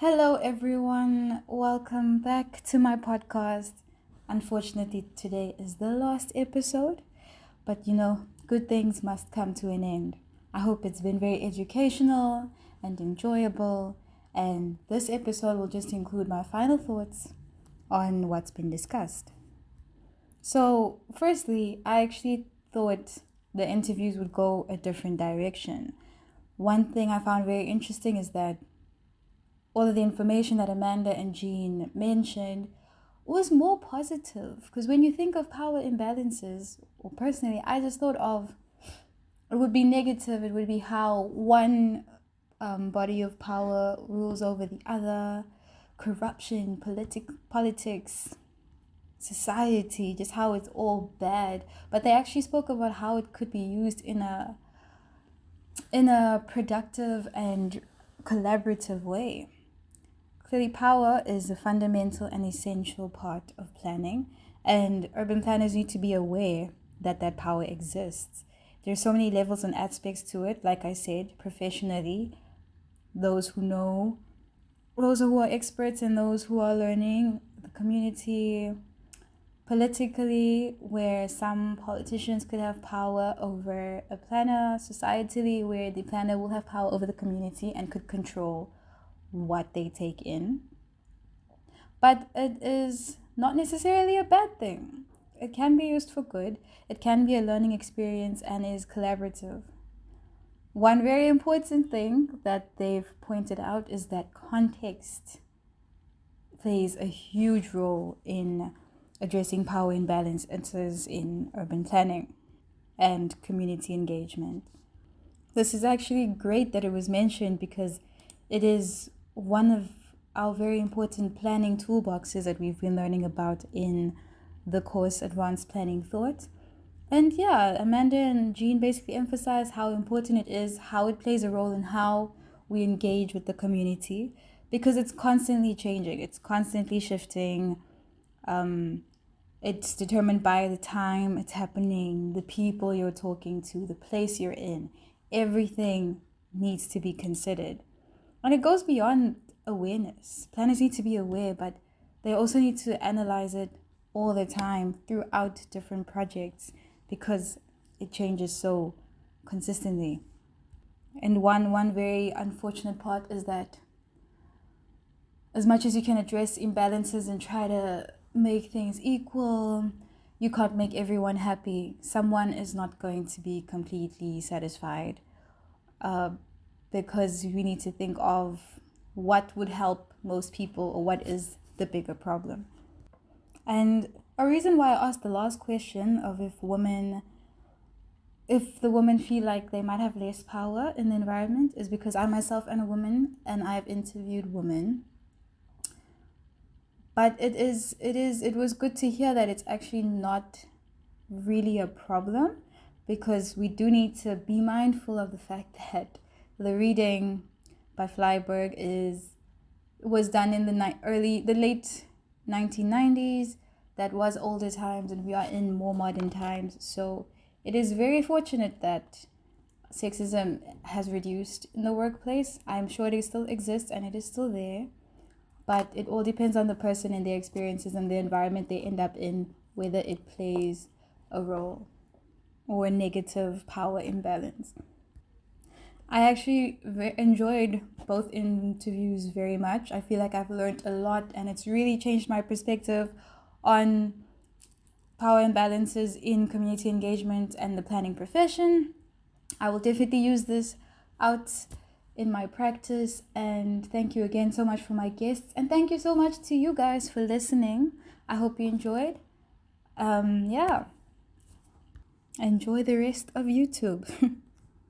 Hello, everyone. Welcome back to my podcast. Unfortunately, today is the last episode, but good things must come to an end. I hope it's been very educational and enjoyable, and this episode will just include my final thoughts on what's been discussed. So, firstly, I actually thought the interviews would go a different direction. One thing I found very interesting is that all of the information that Amanda and Jean mentioned was more positive. Because when you think of power imbalances, or personally, I just thought of it would be negative. It would be how one body of power rules over the other, corruption, politics, society, just how it's all bad. But they actually spoke about how it could be used in a productive and collaborative way. Clearly, power is a fundamental and essential part of planning, and urban planners need to be aware that that power exists. There's so many levels and aspects to it, like I said, professionally, those who know, those who are experts, and those who are learning, the community, politically, where some politicians could have power over a planner, societally, where the planner will have power over the community and could control what they take in. But it is not necessarily a bad thing. It can be used for good, it can be a learning experience, and is collaborative. One very important thing that they've pointed out is that context plays a huge role in addressing power imbalances in urban planning and community engagement. This is actually great that it was mentioned because it is one of our very important planning toolboxes that we've been learning about in the course Advanced Planning Thought. And yeah, Amanda and Jean basically emphasize how important it is, how it plays a role in how we engage with the community, because it's constantly changing, it's constantly shifting. It's determined by the time it's happening, the people you're talking to, the place you're in. Everything needs to be considered. And it goes beyond awareness. Planners need to be aware, but they also need to analyze it all the time throughout different projects because it changes so consistently. And one very unfortunate part is that as much as you can address imbalances and try to make things equal, you can't make everyone happy. Someone is not going to be completely satisfied because we need to think of what would help most people or what is the bigger problem. And a reason why I asked the last question of if the women feel like they might have less power in the environment is because I myself am a woman and I've interviewed women. But it was good to hear that it's actually not really a problem, because we do need to be mindful of the fact that the reading by Flyberg was done in the late 1990s. That was older times, and we are in more modern times. So it is very fortunate that sexism has reduced in the workplace. I'm sure it still exists and it is still there, but it all depends on the person and their experiences and the environment they end up in, whether it plays a role or a negative power imbalance. I actually enjoyed both interviews very much. I feel like I've learned a lot, and it's really changed my perspective on power imbalances in community engagement and the planning profession. I will definitely use this out in my practice, and thank you again so much for my guests, and thank you so much to you guys for listening. I hope you enjoyed. Yeah, enjoy the rest of YouTube.